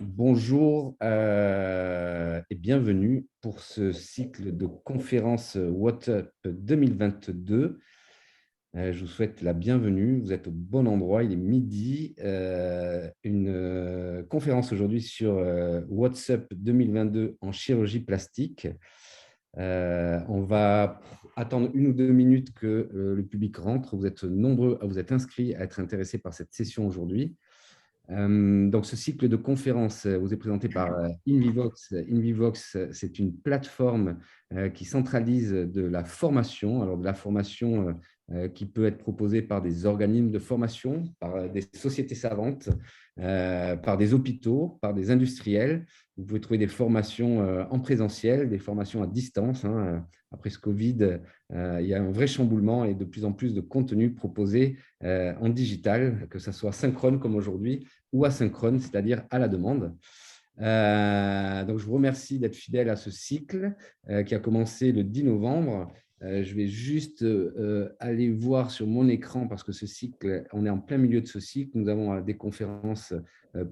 Bonjour et bienvenue pour ce cycle de conférences WhatsApp 2022. Je vous souhaite la bienvenue, vous êtes au bon endroit, il est midi. Une conférence aujourd'hui sur WhatsApp 2022 en chirurgie plastique. On va attendre 1 ou 2 minutes que le public rentre. Vous êtes nombreux à vous être inscrits, à être intéressés par cette session aujourd'hui. Donc, ce cycle de conférences vous est présenté par Invivox. Invivox, c'est une plateforme qui centralise de la formation, alors de la formation qui peut être proposée par des organismes de formation, par des sociétés savantes, par des hôpitaux, par des industriels. Vous pouvez trouver des formations en présentiel, des formations à distance. Après ce Covid, il y a un vrai chamboulement et de plus en plus de contenu proposé en digital, que ce soit synchrone comme aujourd'hui ou asynchrone, c'est-à-dire à la demande. Donc, je vous remercie d'être fidèle à ce cycle qui a commencé le 10 novembre. Je vais juste aller voir sur mon écran parce que ce cycle, on est en plein milieu de ce cycle. Nous avons des conférences,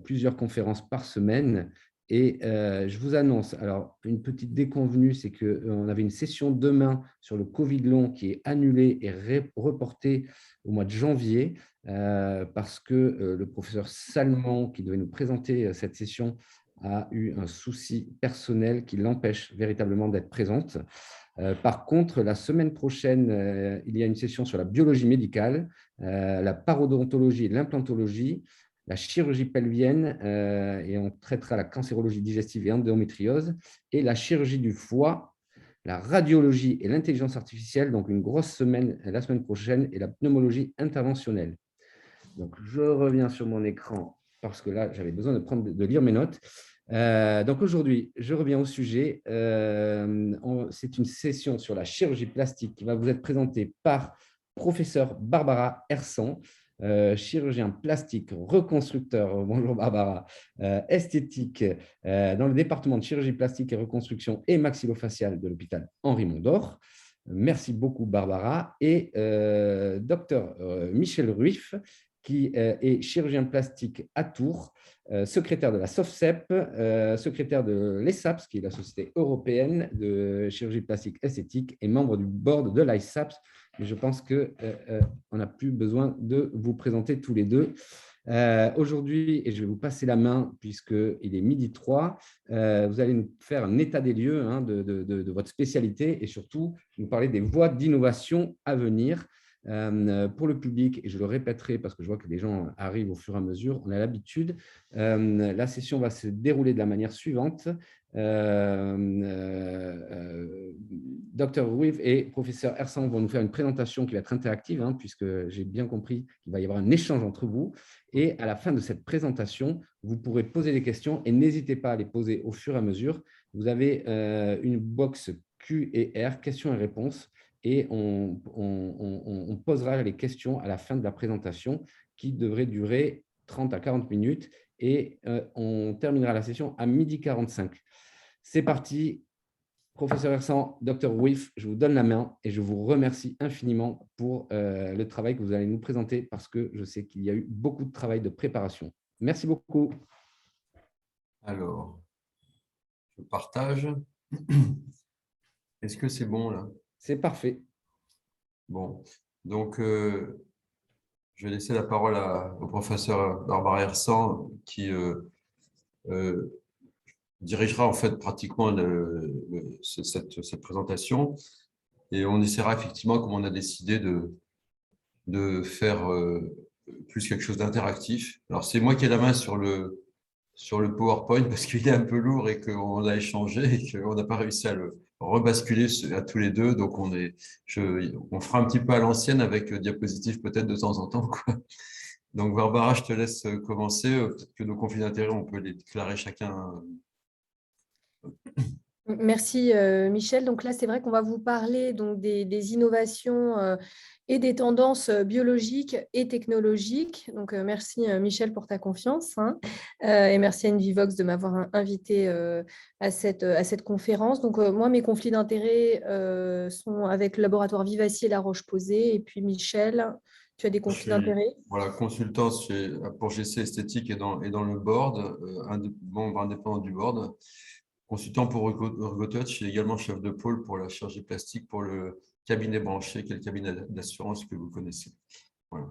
plusieurs conférences par semaine. Et je vous annonce, alors une petite déconvenue, c'est qu'on avait une session demain sur le Covid long qui est annulée et reportée au mois de janvier parce que le professeur Salmon, qui devait nous présenter cette session, a eu un souci personnel qui l'empêche véritablement d'être présente. Par contre, la semaine prochaine, il y a une session sur la biologie médicale, la parodontologie et l'implantologie, la chirurgie pelvienne, et on traitera la cancérologie digestive et endométriose, et la chirurgie du foie, la radiologie et l'intelligence artificielle, donc une grosse semaine la semaine prochaine, et la pneumologie interventionnelle. Donc, je reviens sur mon écran parce que là, j'avais besoin de lire mes notes. Donc, aujourd'hui, je reviens au sujet. C'est une session sur la chirurgie plastique qui va vous être présentée par professeur Barbara Hersan, chirurgien plastique, reconstructeur, bonjour Barbara, esthétique dans le département de chirurgie plastique et reconstruction et maxillofaciale de l'hôpital Henri Mondor. Merci beaucoup Barbara. Et docteur Michel Ruiff, qui est chirurgien plastique à Tours, secrétaire de la SOFCEP, secrétaire de l'ESAPS, qui est la Société européenne de chirurgie plastique esthétique, et membre du board de l'ISAPS. Mais je pense qu'on n'a plus besoin de vous présenter tous les deux. Aujourd'hui, et je vais vous passer la main puisqu'il est midi 3, vous allez nous faire un état des lieux de votre spécialité et surtout nous parler des voies d'innovation à venir. Pour le public, et je le répéterai parce que je vois que les gens arrivent au fur et à mesure, on a l'habitude, la session va se dérouler de la manière suivante. Dr Ruiff et professeur Hersan vont nous faire une présentation qui va être interactive, puisque j'ai bien compris qu'il va y avoir un échange entre vous. Et à la fin de cette présentation, vous pourrez poser des questions et n'hésitez pas à les poser au fur et à mesure. Vous avez une box Q et R, questions et réponses, et on posera les questions à la fin de la présentation qui devrait durer 30 à 40 minutes et on terminera la session à 12h45. C'est parti. Professeur Hersan, Dr Ruiff, je vous donne la main et je vous remercie infiniment pour le travail que vous allez nous présenter parce que je sais qu'il y a eu beaucoup de travail de préparation. Merci beaucoup. Alors, je partage. Est-ce que c'est bon là? C'est parfait. Bon, donc je vais laisser la parole au professeur Barbara Hersan qui dirigera en fait pratiquement cette présentation et on essaiera effectivement, comme on a décidé, de faire plus quelque chose d'interactif. Alors, c'est moi qui ai la main sur le PowerPoint parce qu'il est un peu lourd et qu'on a échangé et qu'on n'a pas réussi à le rebasculer à tous les deux. Donc, on fera un petit peu à l'ancienne avec diapositive peut-être de temps en temps, quoi. Donc, Barbara, je te laisse commencer. Peut-être que nos conflits d'intérêts, on peut les déclarer chacun. Merci Michel. Donc là, c'est vrai qu'on va vous parler donc, des innovations et des tendances biologiques et technologiques. Donc merci Michel pour ta confiance et merci à Invivox de m'avoir invité à cette conférence. Donc moi, mes conflits d'intérêts sont avec le laboratoire Vivacier La Roche-Posay et puis Michel, Tu as des Je conflits suis d'intérêts? voilà, consultant pour GC Esthétique et dans le board, membre indépendant du board. Consultant pour Ergotouch, je suis également chef de pôle pour la chirurgie plastique pour le cabinet branché, qui est le cabinet d'assurance que vous connaissez. Voilà.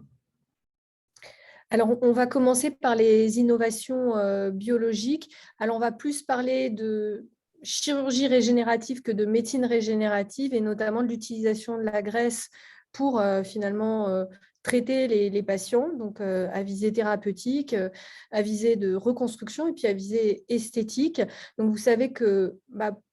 Alors, on va commencer par les innovations biologiques. Alors, on va plus parler de chirurgie régénérative que de médecine régénérative et notamment de l'utilisation de la graisse pour finalement traiter les patients, donc à visée thérapeutique, à visée de reconstruction et puis à visée esthétique. Donc, vous savez que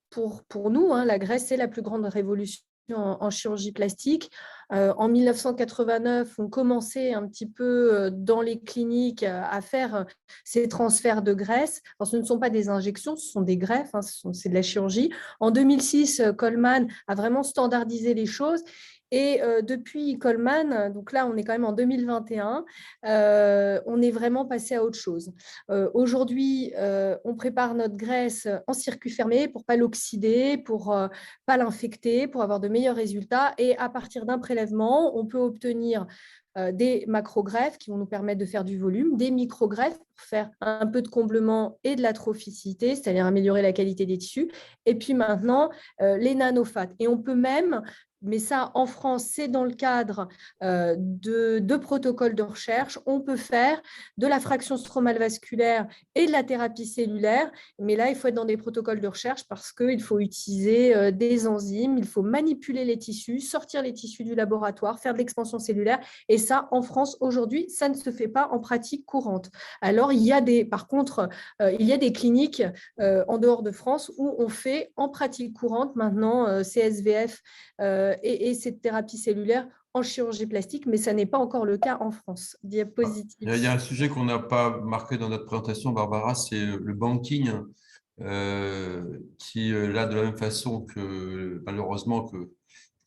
pour nous, hein, la graisse, c'est la plus grande révolution en chirurgie plastique. En 1989, on commençait un petit peu dans les cliniques à faire ces transferts de graisse. Alors, ce ne sont pas des injections, ce sont des greffes, hein, c'est de la chirurgie. En 2006, Coleman a vraiment standardisé les choses. Et depuis Coleman, donc là, on est quand même en 2021, on est vraiment passé à autre chose. Aujourd'hui, on prépare notre graisse en circuit fermé pour ne pas l'oxyder, pour pas l'infecter, pour avoir de meilleurs résultats. Et à partir d'un prélèvement, on peut obtenir des macrogreffes qui vont nous permettre de faire du volume, des microgreffes pour faire un peu de comblement et de la trophicité, c'est-à-dire améliorer la qualité des tissus. Et puis maintenant, les nanofats. Et on peut même, mais ça en France, c'est dans le cadre de protocoles de recherche, on peut faire de la fraction stromale vasculaire et de la thérapie cellulaire. Mais là, il faut être dans des protocoles de recherche parce qu'il faut utiliser des enzymes, il faut manipuler les tissus, sortir les tissus du laboratoire, faire de l'expansion cellulaire. Et ça, en France, aujourd'hui, ça ne se fait pas en pratique courante. Alors, par contre, il y a des cliniques en dehors de France où on fait en pratique courante maintenant CSVF et cette thérapie cellulaire en chirurgie plastique, mais ça n'est pas encore le cas en France. Diapositive. Il y a un sujet qu'on n'a pas marqué dans notre présentation, Barbara, c'est le banking, qui, là, de la même façon que, malheureusement,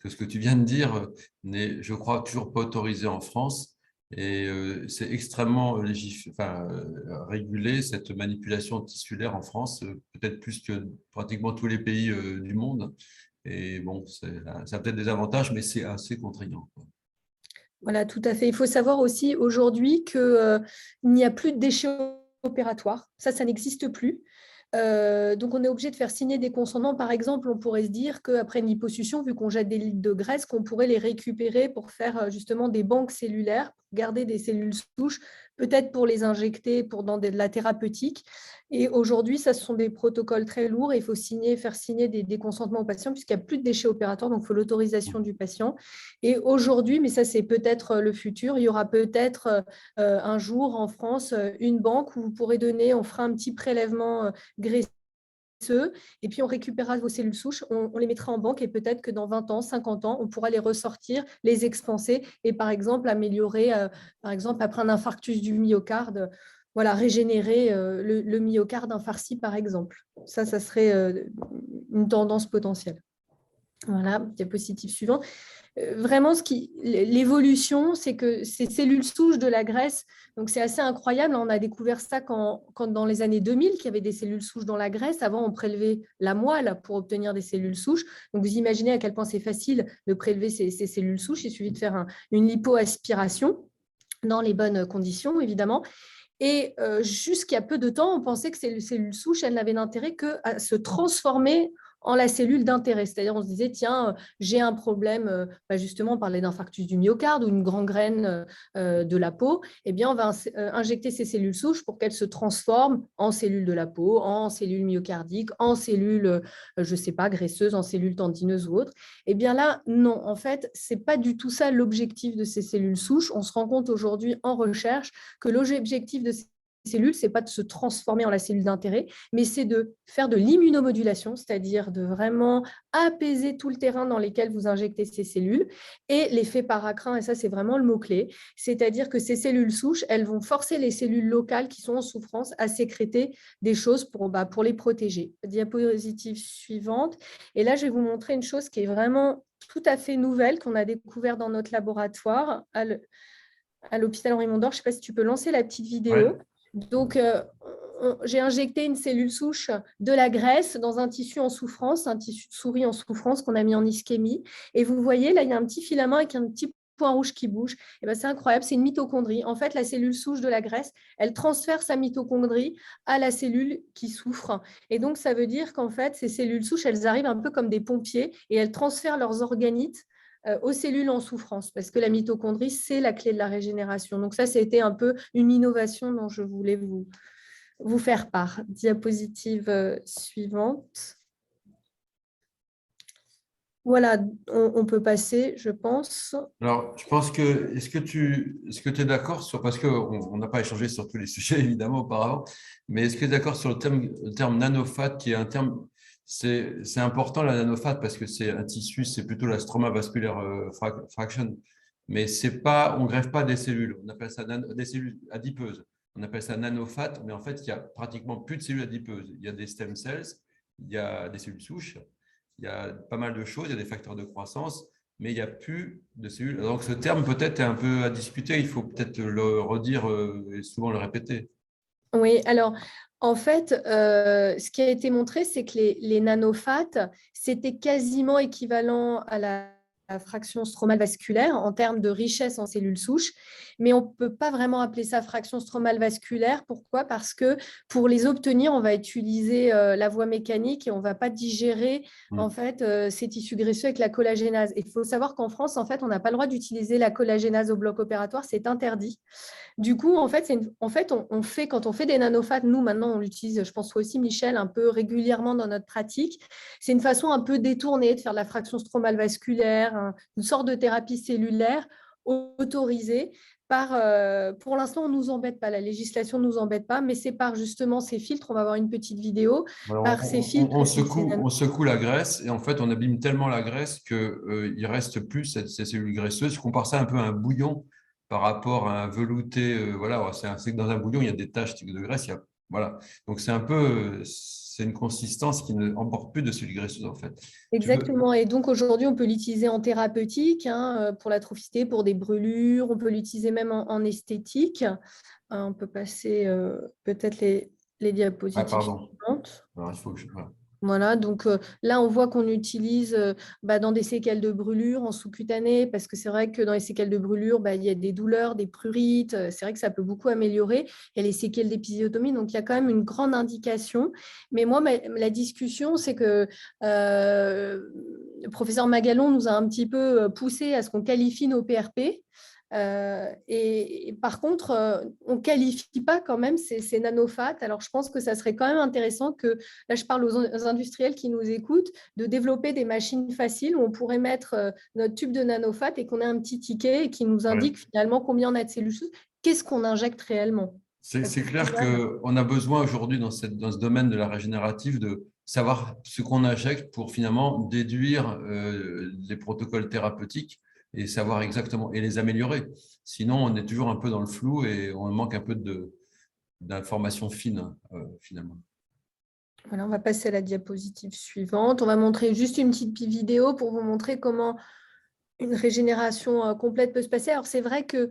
que ce que tu viens de dire, n'est, je crois, toujours pas autorisé en France. Et c'est extrêmement régulé, cette manipulation tissulaire en France, peut-être plus que pratiquement tous les pays du monde. Et bon, ça a peut-être des avantages, mais c'est assez contraignant, quoi. Voilà, tout à fait. Il faut savoir aussi aujourd'hui qu'il n'y a plus de déchets opératoires. Ça n'existe plus. Donc, on est obligé de faire signer des consentements. Par exemple, on pourrait se dire qu'après une liposuction, vu qu'on jette des litres de graisse, qu'on pourrait les récupérer pour faire justement des banques cellulaires, pour garder des cellules souches, peut-être pour les injecter dans de la thérapeutique. Et aujourd'hui, ça, ce sont des protocoles très lourds et il faut faire signer des consentements aux patients puisqu'il n'y a plus de déchets opératoires, donc il faut l'autorisation du patient. Et aujourd'hui, mais ça, c'est peut-être le futur, il y aura peut-être un jour en France une banque où vous pourrez donner, on fera un petit prélèvement graisseux et puis on récupérera vos cellules souches, on les mettra en banque et peut-être que dans 20 ans, 50 ans, on pourra les ressortir, les expanser et par exemple améliorer, par exemple après un infarctus du myocarde, voilà, régénérer le myocarde infarci par exemple. Ça serait une tendance potentielle. Voilà, diapositive suivante. Vraiment, l'évolution, c'est que ces cellules souches de la graisse, donc c'est assez incroyable. On a découvert ça quand dans les années 2000, qu'il y avait des cellules souches dans la graisse. Avant, on prélevait la moelle pour obtenir des cellules souches. Donc, vous imaginez à quel point c'est facile de prélever ces cellules souches. Il suffit de faire une lipoaspiration dans les bonnes conditions, évidemment. Et jusqu'il y a peu de temps, on pensait que ces cellules souches, elles n'avaient d'intérêt qu'à se transformer en la cellule d'intérêt. C'est-à-dire, on se disait, tiens, j'ai un problème, justement, on parlait d'infarctus du myocarde ou une gangrène de la peau. Eh bien, on va injecter ces cellules souches pour qu'elles se transforment en cellules de la peau, en cellules myocardiques, en cellules, je ne sais pas, graisseuses, en cellules tendineuses ou autres. Eh bien là, non, en fait, ce n'est pas du tout ça l'objectif de ces cellules souches. On se rend compte aujourd'hui en recherche que l'objectif de ces cellules, ce n'est pas de se transformer en la cellule d'intérêt, mais c'est de faire de l'immunomodulation, c'est-à-dire de vraiment apaiser tout le terrain dans lequel vous injectez ces cellules. Et l'effet paracrine, et ça c'est vraiment le mot-clé, c'est-à-dire que ces cellules souches, elles vont forcer les cellules locales qui sont en souffrance à sécréter des choses pour les protéger. Diapositive suivante. Et là, je vais vous montrer une chose qui est vraiment tout à fait nouvelle, qu'on a découvert dans notre laboratoire à l'hôpital Henri Mondor. Je ne sais pas si tu peux lancer la petite vidéo. Ouais. Donc, j'ai injecté une cellule souche de la graisse dans un tissu en souffrance, un tissu de souris en souffrance qu'on a mis en ischémie. Et vous voyez, là, il y a un petit filament avec un petit point rouge qui bouge. Et ben, c'est incroyable, c'est une mitochondrie. En fait, la cellule souche de la graisse, elle transfère sa mitochondrie à la cellule qui souffre. Et donc, ça veut dire qu'en fait, ces cellules souches, elles arrivent un peu comme des pompiers et elles transfèrent leurs organites aux cellules en souffrance, parce que la mitochondrie, c'est la clé de la régénération. Donc ça, c'était un peu une innovation dont je voulais vous faire part. Diapositive suivante. Voilà, on peut passer, je pense. Alors, je pense que, est-ce que tu es d'accord sur, parce qu'on n'a pas échangé sur tous les sujets, évidemment, auparavant, mais est-ce que tu es d'accord sur le terme nanofat, qui est un terme, c'est important, la nanofat, parce que c'est un tissu, c'est plutôt la stroma vasculaire fraction, mais c'est pas, on ne greffe pas des cellules, on appelle ça des cellules adipeuses, on appelle ça nanofat, mais en fait, il y a pratiquement plus de cellules adipeuses. Il y a des stem cells, il y a des cellules souches, il y a pas mal de choses, il y a des facteurs de croissance, mais il n'y a plus de cellules. Donc ce terme peut-être est un peu à discuter, il faut peut-être le redire et souvent le répéter. Oui, alors en fait, ce qui a été montré, c'est que les nanofats, c'était quasiment équivalent à la fraction stromale vasculaire en termes de richesse en cellules souches, mais on ne peut pas vraiment appeler ça fraction stromale vasculaire. Pourquoi? Parce que pour les obtenir, on va utiliser la voie mécanique et on ne va pas digérer en fait ces tissus graisseux avec la collagénase. Il faut savoir qu'en France, en fait, on n'a pas le droit d'utiliser la collagénase au bloc opératoire, c'est interdit. Du coup, en fait, quand on fait des nanofats, nous, maintenant, on l'utilise, je pense toi aussi, Michel, un peu régulièrement dans notre pratique. C'est une façon un peu détournée de faire de la fraction stromale vasculaire, une sorte de thérapie cellulaire autorisée. Pour l'instant, on ne nous embête pas, la législation ne nous embête pas, mais c'est par justement ces filtres, on va avoir une petite vidéo, par ces filtres. On secoue la graisse et en fait, on abîme tellement la graisse qu'il ne reste plus ces cellules graisseuses. Je compare ça un peu à un bouillon par rapport à un velouté. Voilà, c'est que dans un bouillon, il y a des taches de graisse. Voilà. Donc, c'est une consistance qui ne emporte plus de cellules graisseuses en fait. Exactement. Et donc aujourd'hui, on peut l'utiliser en thérapeutique pour l'atrophicité, pour des brûlures. On peut l'utiliser même en esthétique. On peut passer peut-être les diapositives Pardon. suivantes. Alors, il faut que voilà. Voilà, donc là, on voit qu'on utilise dans des séquelles de brûlure en sous-cutané, parce que c'est vrai que dans les séquelles de brûlure, il y a des douleurs, des prurites. C'est vrai que ça peut beaucoup améliorer. Il y a les séquelles d'épisiotomie, donc il y a quand même une grande indication. Mais moi, la discussion, c'est que le professeur Magalon nous a un petit peu poussé à ce qu'on qualifie nos PRP. Et par contre, on ne qualifie pas quand même ces nanofats. Alors, je pense que ça serait quand même intéressant que, là, je parle aux industriels qui nous écoutent, de développer des machines faciles où on pourrait mettre notre tube de nanofat et qu'on ait un petit ticket et qui nous indique finalement combien on a de cellules souches, qu'est-ce qu'on injecte réellement. C'est clair qu'on a besoin aujourd'hui dans ce domaine de la régénérative de savoir ce qu'on injecte pour finalement déduire les protocoles thérapeutiques et savoir exactement et les améliorer. Sinon, on est toujours un peu dans le flou et on manque un peu d'informations fines finalement. Voilà, on va passer à la diapositive suivante. On va montrer juste une petite vidéo pour vous montrer comment une régénération complète peut se passer. Alors, c'est vrai que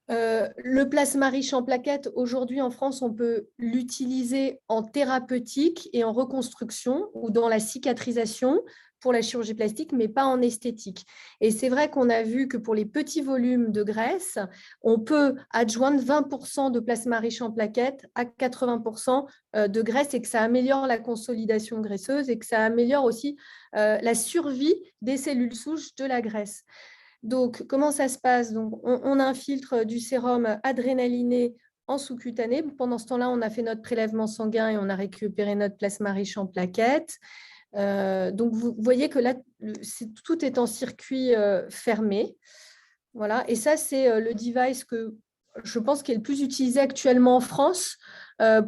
le plasma riche en plaquettes, aujourd'hui en France, on peut l'utiliser en thérapeutique et en reconstruction ou dans la cicatrisation pour la chirurgie plastique, mais pas en esthétique. Et c'est vrai qu'on a vu que pour les petits volumes de graisse, on peut adjoindre 20% de plasma riche en plaquettes à 80% de graisse et que ça améliore la consolidation graisseuse et que ça améliore aussi la survie des cellules souches de la graisse. Donc, comment ça se passe? Donc, on infiltre du sérum adrénaliné en sous-cutané. Pendant ce temps-là, on a fait notre prélèvement sanguin et on a récupéré notre plasma riche en plaquettes. Donc, vous voyez que là, tout est en circuit fermé. Voilà. Et ça, c'est le device que je pense qui est le plus utilisé actuellement en France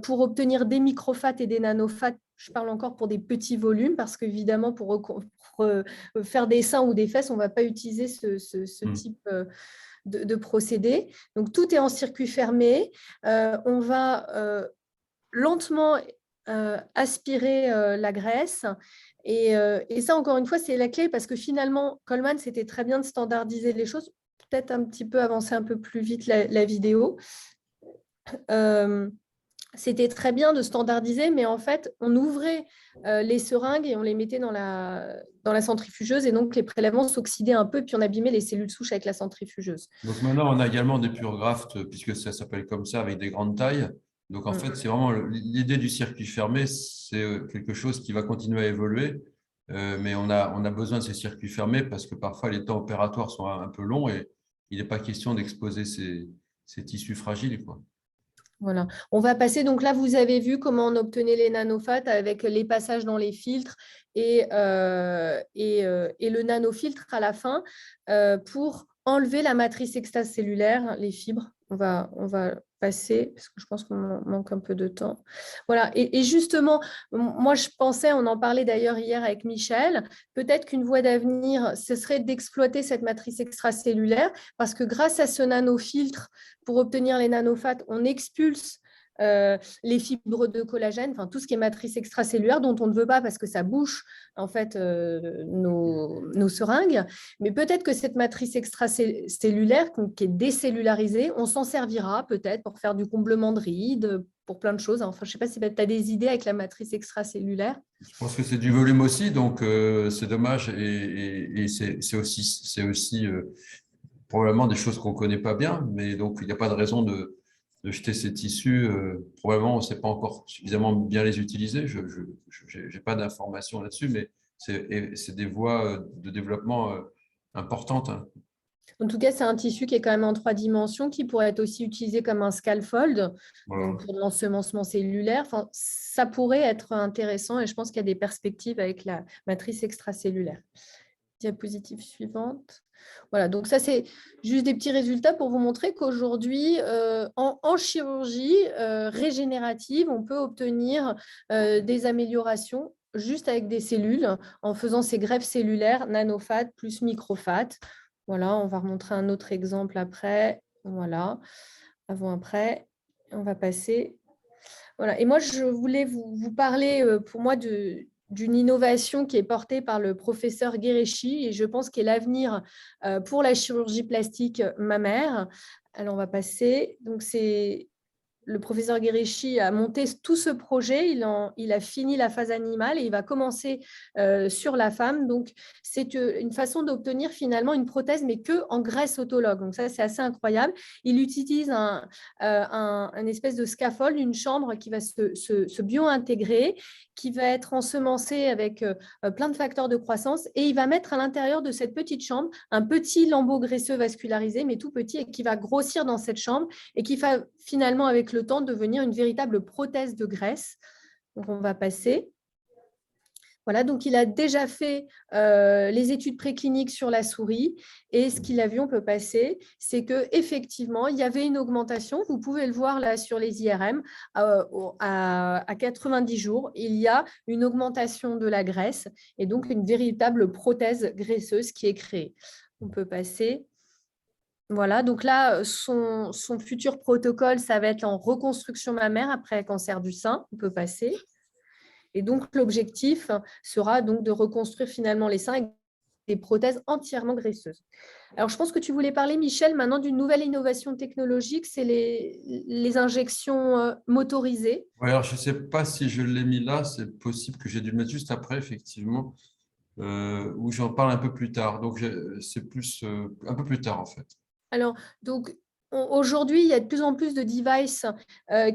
pour obtenir des microfats et des nanofats. Je parle encore pour des petits volumes parce qu'évidemment, pour faire des seins ou des fesses, on ne va pas utiliser ce type de procédé. Donc, tout est en circuit fermé. On va lentement aspirer la graisse. Et ça, encore une fois, c'est la clé parce que finalement, Coleman, c'était très bien de standardiser les choses. Peut-être un petit peu avancer un peu plus vite la vidéo. c'était très bien de standardiser, mais en fait, on ouvrait les seringues et on les mettait dans la centrifugeuse et donc les prélèvements s'oxydaient un peu puis on abîmait les cellules souches avec la centrifugeuse. Donc maintenant, on a également des pure grafts, puisque ça s'appelle comme ça, avec des grandes tailles. Donc en fait, c'est vraiment l'idée du circuit fermé, c'est quelque chose qui va continuer à évoluer, mais on a besoin de ces circuits fermés parce que parfois les temps opératoires sont un peu longs et il n'est pas question d'exposer ces tissus fragiles, quoi. Voilà. On va passer, donc là, vous avez vu comment on obtenait les nanofat avec les passages dans les filtres et le nanofiltre à la fin pour enlever la matrice extracellulaire, les fibres. On va passer, parce que je pense qu'on manque un peu de temps. Voilà. Et justement, moi, je pensais, on en parlait d'ailleurs hier avec Michel, peut-être qu'une voie d'avenir, ce serait d'exploiter cette matrice extracellulaire parce que grâce à ce nanofiltre, pour obtenir les nanofat, on expulse les fibres de collagène, enfin tout ce qui est matrice extracellulaire dont on ne veut pas parce que ça bouche en fait nos seringues. Mais peut-être que cette matrice extracellulaire qui est décellularisée, on s'en servira peut-être pour faire du comblement de rides, pour plein de choses. Enfin, je ne sais pas si tu as des idées avec la matrice extracellulaire. Je pense que c'est du volume aussi, donc c'est dommage et c'est aussi probablement des choses qu'on ne connaît pas bien, mais donc il n'y a pas de raison de jeter ces tissus. Probablement, on ne sait pas encore suffisamment bien les utiliser. Je n'ai pas d'informations là-dessus, mais c'est des voies de développement importantes, hein. En tout cas, c'est un tissu qui est quand même en 3 dimensions, qui pourrait être aussi utilisé comme un scaffold, Voilà. donc pour l'ensemencement cellulaire. Enfin, ça pourrait être intéressant et je pense qu'il y a des perspectives avec la matrice extracellulaire. Diapositive suivante. Voilà, donc ça, c'est juste des petits résultats pour vous montrer qu'aujourd'hui, en chirurgie régénérative, on peut obtenir des améliorations juste avec des cellules en faisant ces greffes cellulaires nanofat plus microfat. Voilà, on va remontrer un autre exemple après. Voilà, avant-après. On va passer. Voilà. Et moi, je voulais vous parler pour moi d'une innovation qui est portée par le professeur Guéréchi et je pense qu'est l'avenir pour la chirurgie plastique mammaire. Alors, on va passer. Donc, c'est le professeur Guéréchi a monté tout ce projet, il a fini la phase animale et il va commencer sur la femme. Donc, c'est une façon d'obtenir finalement une prothèse, mais que en graisse autologue. Donc, ça, c'est assez incroyable. Il utilise un espèce de scaffold, une chambre qui va se bio-intégrer, qui va être ensemencée avec plein de facteurs de croissance et il va mettre à l'intérieur de cette petite chambre un petit lambeau graisseux vascularisé, mais tout petit, et qui va grossir dans cette chambre et qui va finalement, avec le temps, devenir une véritable prothèse de graisse. Donc, on va passer. Voilà, donc il a déjà fait les études précliniques sur la souris et ce qu'il a vu, on peut passer, c'est qu'effectivement, il y avait une augmentation, vous pouvez le voir là sur les IRM, à 90 jours, il y a une augmentation de la graisse et donc une véritable prothèse graisseuse qui est créée. On peut passer. Voilà, donc là, son futur protocole, ça va être en reconstruction mammaire après cancer du sein. On peut passer. Et donc, l'objectif sera donc de reconstruire finalement les seins avec des prothèses entièrement graisseuses. Alors, je pense que tu voulais parler, Michel, maintenant d'une nouvelle innovation technologique, c'est les injections motorisées. Ouais, alors je ne sais pas si je l'ai mis là, c'est possible que j'ai dû le mettre juste après, effectivement, où j'en parle un peu plus tard. Donc, c'est plus un peu plus tard, en fait. Alors, donc, aujourd'hui, il y a de plus en plus de devices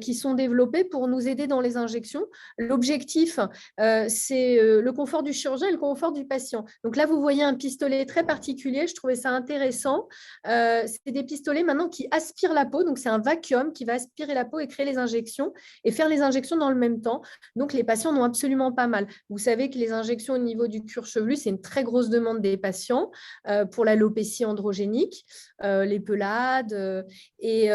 qui sont développés pour nous aider dans les injections. L'objectif, c'est le confort du chirurgien et le confort du patient. Donc là, vous voyez un pistolet très particulier. Je trouvais ça intéressant. C'est des pistolets maintenant qui aspirent la peau. Donc, c'est un vacuum qui va aspirer la peau et créer les injections et faire les injections dans le même temps. Donc, les patients n'ont absolument pas mal. Vous savez que les injections au niveau du cuir chevelu, c'est une très grosse demande des patients pour l'alopécie androgénique, les pelades. Et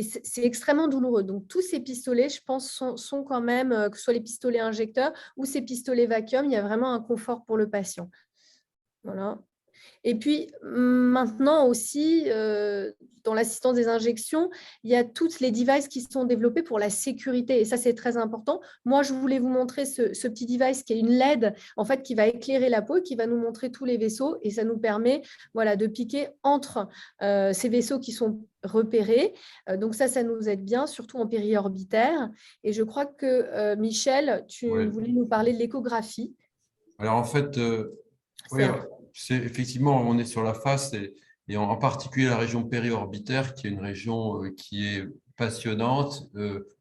c'est extrêmement douloureux. Donc, tous ces pistolets, je pense, sont quand même, que ce soit les pistolets injecteurs ou ces pistolets vacuum, il y a vraiment un confort pour le patient. Voilà. Et puis maintenant aussi, dans l'assistance des injections, il y a toutes les devices qui sont développés pour la sécurité. Et ça, c'est très important. Moi, je voulais vous montrer ce petit device qui est une LED, en fait, qui va éclairer la peau et qui va nous montrer tous les vaisseaux. Et ça nous permet, voilà, de piquer entre ces vaisseaux qui sont repérés. Donc ça nous aide bien, surtout en périorbitaire. Et je crois que, Michel, tu Oui. voulais nous parler de l'échographie. Alors, en fait, oui, C'est c'est effectivement, on est sur la face et en particulier la région périorbitaire, qui est une région qui est passionnante,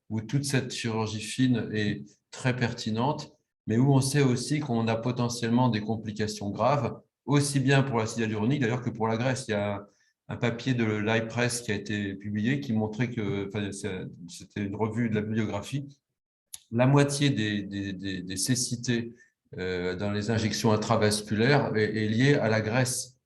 où toute cette chirurgie fine est très pertinente, mais où on sait aussi qu'on a potentiellement des complications graves, aussi bien pour l'acide hyaluronique d'ailleurs que pour la graisse. Il y a un papier de l'IPRESS qui a été publié qui montrait que, enfin, c'était une revue de la bibliographie, la moitié des cécités dans les injections intravasculaires est liée à la graisse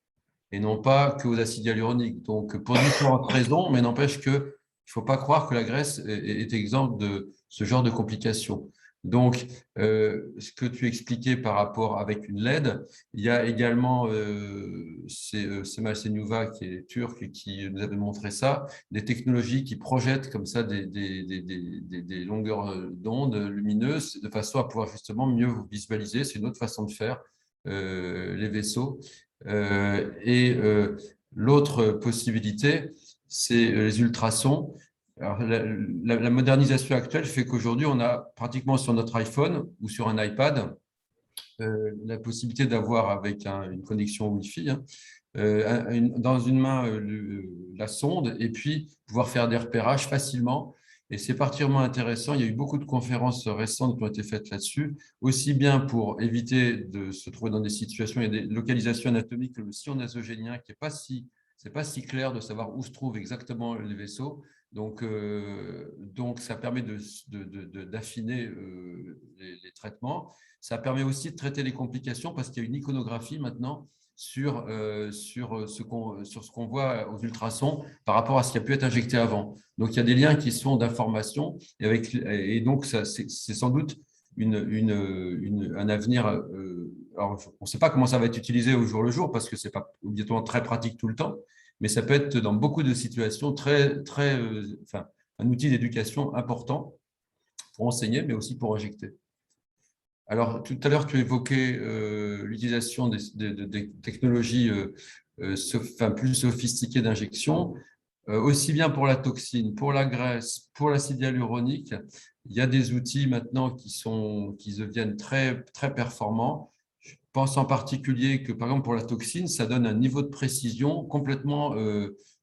et non pas qu'aux acides hyaluroniques. Donc, pour différentes raisons, mais n'empêche qu'il ne faut pas croire que la graisse est exempte de ce genre de complications. Donc, ce que tu expliquais par rapport avec une LED, il y a également Semal Senuva, qui est turc, qui nous avait montré ça, des technologies qui projettent comme ça des longueurs d'onde lumineuses de façon à pouvoir justement mieux vous visualiser. C'est une autre façon de faire les vaisseaux. L'autre possibilité, c'est les ultrasons. Alors, la modernisation actuelle fait qu'aujourd'hui, on a pratiquement sur notre iPhone ou sur un iPad la possibilité d'avoir avec une connexion Wi-Fi dans une main la sonde et puis pouvoir faire des repérages facilement. Et c'est particulièrement intéressant. Il y a eu beaucoup de conférences récentes qui ont été faites là-dessus, aussi bien pour éviter de se trouver dans des situations et des localisations anatomiques que le sillon nasogénien qui n'est pas si, c'est pas si clair de savoir où se trouvent exactement les vaisseaux. Donc ça permet d'affiner les traitements. Ça permet aussi de traiter les complications parce qu'il y a une iconographie maintenant sur ce qu'on voit aux ultrasons par rapport à ce qui a pu être injecté avant. Donc, il y a des liens qui sont d'information et donc, c'est sans doute un avenir. Alors, on ne sait pas comment ça va être utilisé au jour le jour parce que ce n'est pas obligatoirement très pratique tout le temps, mais ça peut être dans beaucoup de situations enfin, un outil d'éducation important pour enseigner, mais aussi pour injecter. Alors, tout à l'heure, tu évoquais l'utilisation des technologies plus sophistiquées d'injection, aussi bien pour la toxine, pour la graisse, pour l'acide hyaluronique. Il y a des outils maintenant qui deviennent très, très performants. Je pense en particulier que, par exemple, pour la toxine, ça donne un niveau de précision complètement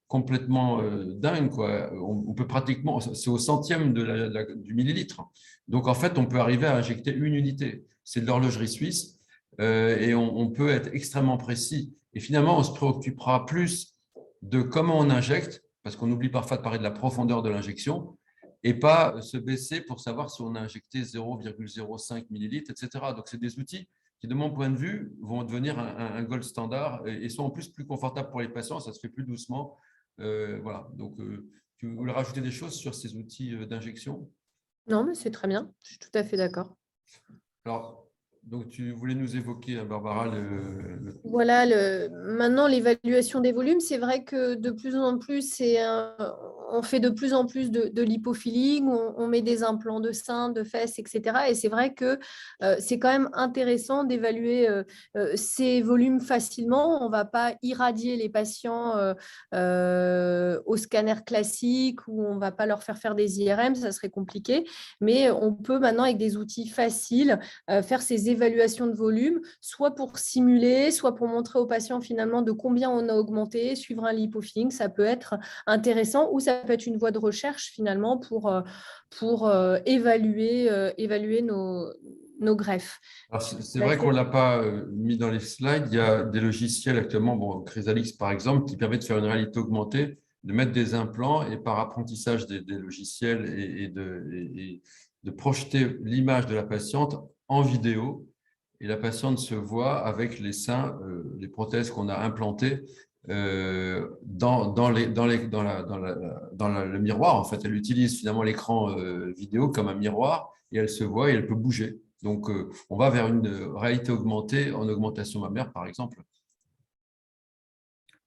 dingue, quoi. On peut pratiquement, c'est au centième du millilitre. Donc, en fait, on peut arriver à injecter une unité. C'est de l'horlogerie suisse et on peut être extrêmement précis. Et finalement, on se préoccupera plus de comment on injecte, parce qu'on oublie parfois de parler de la profondeur de l'injection, et pas se baisser pour savoir si on a injecté 0,05 millilitres, etc. Donc, c'est des outils qui, de mon point de vue, vont devenir un gold standard et sont en plus confortables pour les patients. Ça se fait plus doucement. Voilà. Donc, tu voulais rajouter des choses sur ces outils d'injection? Non, mais c'est très bien. Je suis tout à fait d'accord. Alors, donc tu voulais nous évoquer, Barbara, Voilà, maintenant, l'évaluation des volumes, c'est vrai que de plus en plus, on fait de plus en plus de lipofilling, on met des implants de seins, de fesses, etc. Et c'est vrai que c'est quand même intéressant d'évaluer ces volumes facilement. On ne va pas irradier les patients au scanner classique ou on ne va pas leur faire des IRM, ça serait compliqué. Mais on peut maintenant, avec des outils faciles, faire ces évaluations de volume, soit pour simuler, soit pour montrer aux patients finalement de combien on a augmenté, suivre un lipofilling, ça peut être intéressant ou ça peut être une voie de recherche finalement pour évaluer nos greffes. C'est vrai qu'on ne l'a pas mis dans les slides. Il y a des logiciels actuellement, bon, Chrysalix par exemple, qui permet de faire une réalité augmentée, de mettre des implants et par apprentissage des logiciels et de projeter l'image de la patiente en vidéo. Et la patiente se voit avec les seins, les prothèses qu'on a implantées dans le miroir. En fait, elle utilise finalement l'écran vidéo comme un miroir et elle se voit et elle peut bouger. Donc, on va vers une réalité augmentée en augmentation mammaire, par exemple.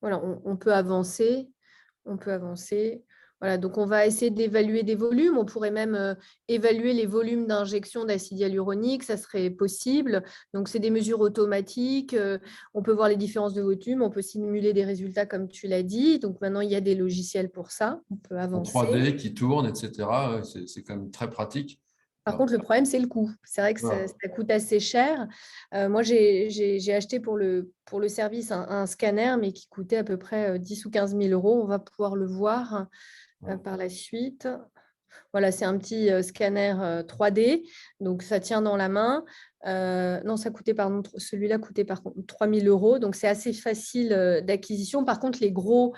Voilà, on peut avancer. On peut avancer. Voilà, donc on va essayer d'évaluer des volumes. On pourrait même évaluer les volumes d'injection d'acide hyaluronique, ça serait possible. Donc, c'est des mesures automatiques. On peut voir les différences de volume, on peut simuler des résultats comme tu l'as dit. Donc, maintenant, il y a des logiciels pour ça. On peut En avancer. 3D qui tourne, etc. C'est quand même très pratique. Par Alors, contre, le problème, c'est le coût. C'est vrai que voilà. ça coûte assez cher. Moi, j'ai acheté pour le service un scanner, mais qui coûtait à peu près 10 ou 15 000 euros. On va pouvoir le voir par la suite. Voilà, c'est un petit scanner 3D, donc ça tient dans la main. Non, ça coûtait, pardon, celui-là coûtait par contre 3 000 euros, donc c'est assez facile d'acquisition. Par contre, les gros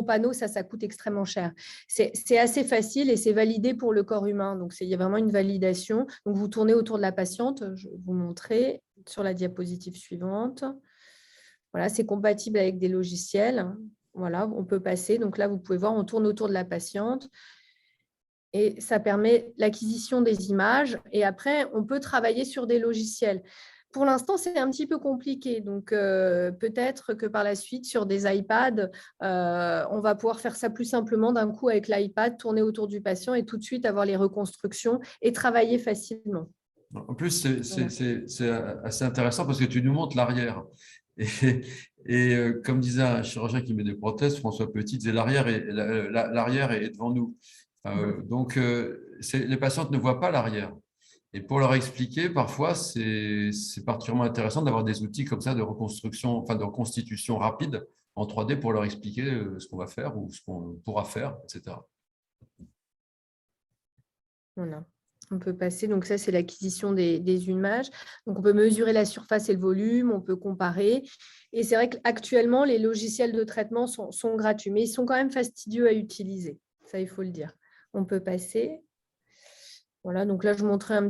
panneaux, ça coûte extrêmement cher. C'est assez facile et c'est validé pour le corps humain, donc il y a vraiment une validation. Donc, vous tournez autour de la patiente, je vais vous montrer sur la diapositive suivante. Voilà, c'est compatible avec des logiciels. Voilà, on peut passer. Donc là, vous pouvez voir, on tourne autour de la patiente. Et ça permet l'acquisition des images. Et après, on peut travailler sur des logiciels. Pour l'instant, c'est un petit peu compliqué. Donc, peut-être que par la suite, sur des iPads, on va pouvoir faire ça plus simplement d'un coup avec l'iPad, tourner autour du patient et tout de suite avoir les reconstructions et travailler facilement. En plus, Voilà. c'est assez intéressant parce que tu nous montres l'arrière. Comme disait un chirurgien qui met des prothèses, François Petit disait l'arrière est devant nous. Donc, les patientes ne voient pas l'arrière. Et pour leur expliquer, parfois, c'est particulièrement intéressant d'avoir des outils comme ça de reconstruction, enfin de reconstitution rapide en 3D pour leur expliquer ce qu'on va faire ou ce qu'on pourra faire, etc. Voilà. On peut passer, donc ça, c'est l'acquisition des images. Donc, on peut mesurer la surface et le volume, on peut comparer. Et c'est vrai qu'actuellement, les logiciels de traitement sont gratuits, mais ils sont quand même fastidieux à utiliser. Ça, il faut le dire. On peut passer. Voilà, donc là, je montrais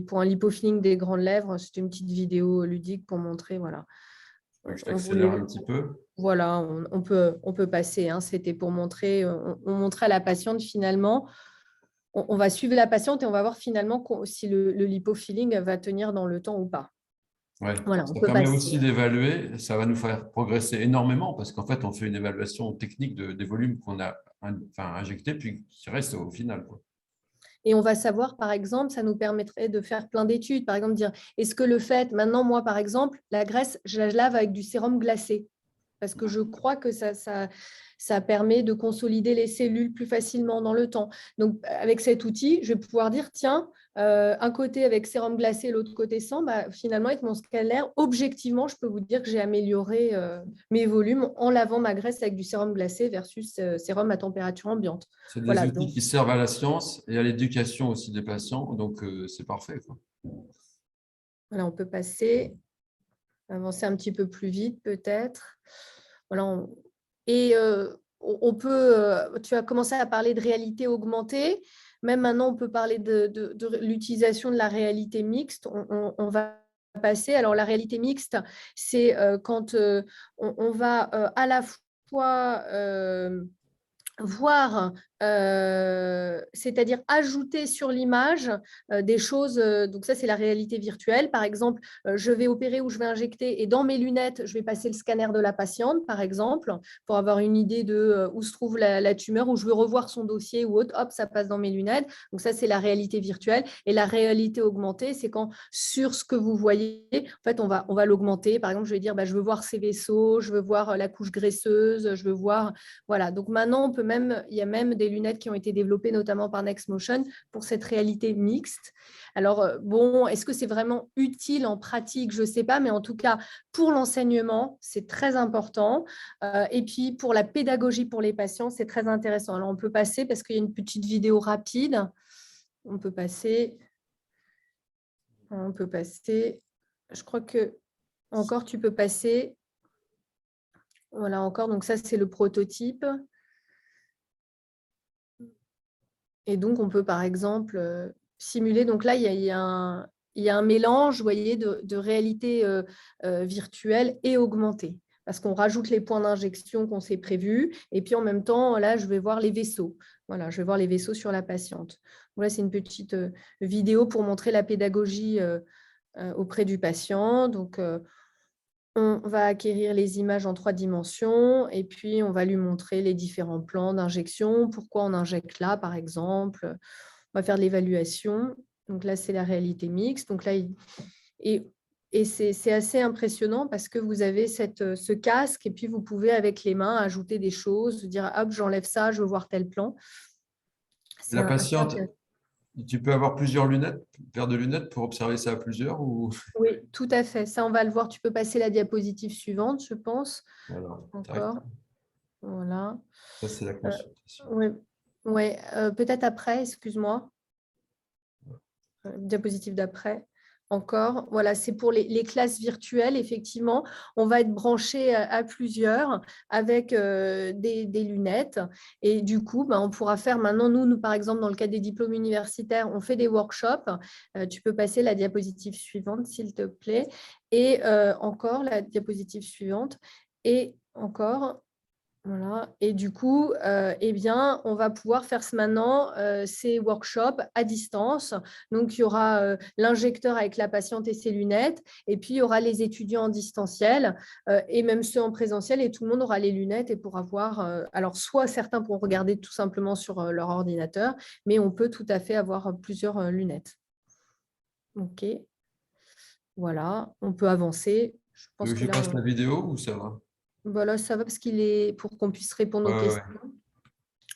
pour un lipofilling des grandes lèvres. C'était une petite vidéo ludique pour montrer, voilà. Je On t'accélère voulait, un petit peu. voilà, on peut passer. Hein. C'était pour montrer, on montrait à la patiente finalement. On va suivre la patiente et on va voir finalement si le lipofilling va tenir dans le temps ou pas. Ouais. Voilà, on Ça peut permet passer. aussi d'évaluer, ça va nous faire progresser énormément parce qu'en fait, on fait une évaluation technique des volumes qu'on a injectés puis qui restent au final, quoi. Et on va savoir, par exemple, ça nous permettrait de faire plein d'études. Par exemple, dire, est-ce que le fait, maintenant, moi, par exemple, la graisse, je la lave avec du sérum glacé parce que je crois que ça permet de consolider les cellules plus facilement dans le temps. Donc, avec cet outil, je vais pouvoir dire, tiens, un côté avec sérum glacé, l'autre côté sans, finalement, avec mon scanner, objectivement, je peux vous dire que j'ai amélioré mes volumes en lavant ma graisse avec du sérum glacé versus sérum à température ambiante. C'est des Voilà, outils donc qui servent à la science et à l'éducation aussi des patients, donc c'est parfait, quoi. voilà, on peut avancer un petit peu plus vite peut-être. Voilà, et on peut, tu as commencé à parler de réalité augmentée. Même maintenant, on peut parler de l'utilisation de la réalité mixte. On va passer. Alors, la réalité mixte, c'est quand on va à la fois voir, c'est-à-dire ajouter sur l'image des choses. Donc ça, c'est la réalité virtuelle. Par exemple, je vais opérer ou je vais injecter et dans mes lunettes, je vais passer le scanner de la patiente, par exemple, pour avoir une idée de où se trouve la tumeur, où je veux revoir son dossier ou autre. Hop, ça passe dans mes lunettes. Donc ça, c'est la réalité virtuelle. Et la réalité augmentée, c'est quand sur ce que vous voyez, en fait, on va l'augmenter. Par exemple, je vais dire, je veux voir ces vaisseaux, je veux voir la couche graisseuse, je veux voir. Voilà. Donc maintenant, il y a même des lunettes qui ont été développées notamment par NextMotion pour cette réalité mixte. Alors, bon, est-ce que c'est vraiment utile en pratique? Je ne sais pas, mais en tout cas, pour l'enseignement, c'est très important. Et puis, pour la pédagogie pour les patients, c'est très intéressant. Alors, on peut passer parce qu'il y a une petite vidéo rapide. On peut passer. On peut passer. Je crois que encore, tu peux passer. Voilà, encore. Donc, ça, c'est le prototype. Et donc, on peut, par exemple, simuler. Donc là, il y a un mélange, vous voyez, de réalité virtuelle et augmentée. Parce qu'on rajoute les points d'injection qu'on s'est prévus. Et puis, en même temps, là, je vais voir les vaisseaux. Voilà, je vais voir les vaisseaux sur la patiente. Voilà, c'est une petite vidéo pour montrer la pédagogie auprès du patient. Donc, on va acquérir les images en 3 dimensions et puis on va lui montrer les différents plans d'injection, pourquoi on injecte là, par exemple. On va faire de l'évaluation. Donc là, c'est la réalité mixte. Donc là, et, et c'est assez impressionnant parce que vous avez ce casque et puis vous pouvez, avec les mains, ajouter des choses, dire, hop, j'enlève ça, je veux voir tel plan. C'est La assez patiente, intéressant. tu peux avoir plusieurs lunettes, paires de lunettes pour observer ça à plusieurs ou… Oui, tout à fait. Ça, on va le voir. Tu peux passer la diapositive suivante, je pense. Voilà, direct. Encore. Voilà. Ça, c'est la consultation. Oui, ouais, peut-être après, excuse-moi. Diapositive d'après. Encore, voilà, c'est pour les classes virtuelles, effectivement. On va être branché à plusieurs avec des lunettes. Et du coup, on pourra faire maintenant, nous, par exemple, dans le cadre des diplômes universitaires, on fait des workshops. Tu peux passer la diapositive suivante, s'il te plaît. Et encore, la diapositive suivante. Et encore, voilà. Et du coup, eh bien, on va pouvoir faire maintenant ces workshops à distance. Donc, il y aura l'injecteur avec la patiente et ses lunettes, et puis il y aura les étudiants en distanciel et même ceux en présentiel, et tout le monde aura les lunettes et pourra voir. Alors, soit certains pourront regarder tout simplement sur leur ordinateur, mais on peut tout à fait avoir plusieurs lunettes. OK, voilà, on peut avancer. Je Tu veux pense que que je là, passe la vidéo ou ça va? voilà, ça va parce qu'il est pour qu'on puisse répondre Ouais, aux ouais, ouais. questions.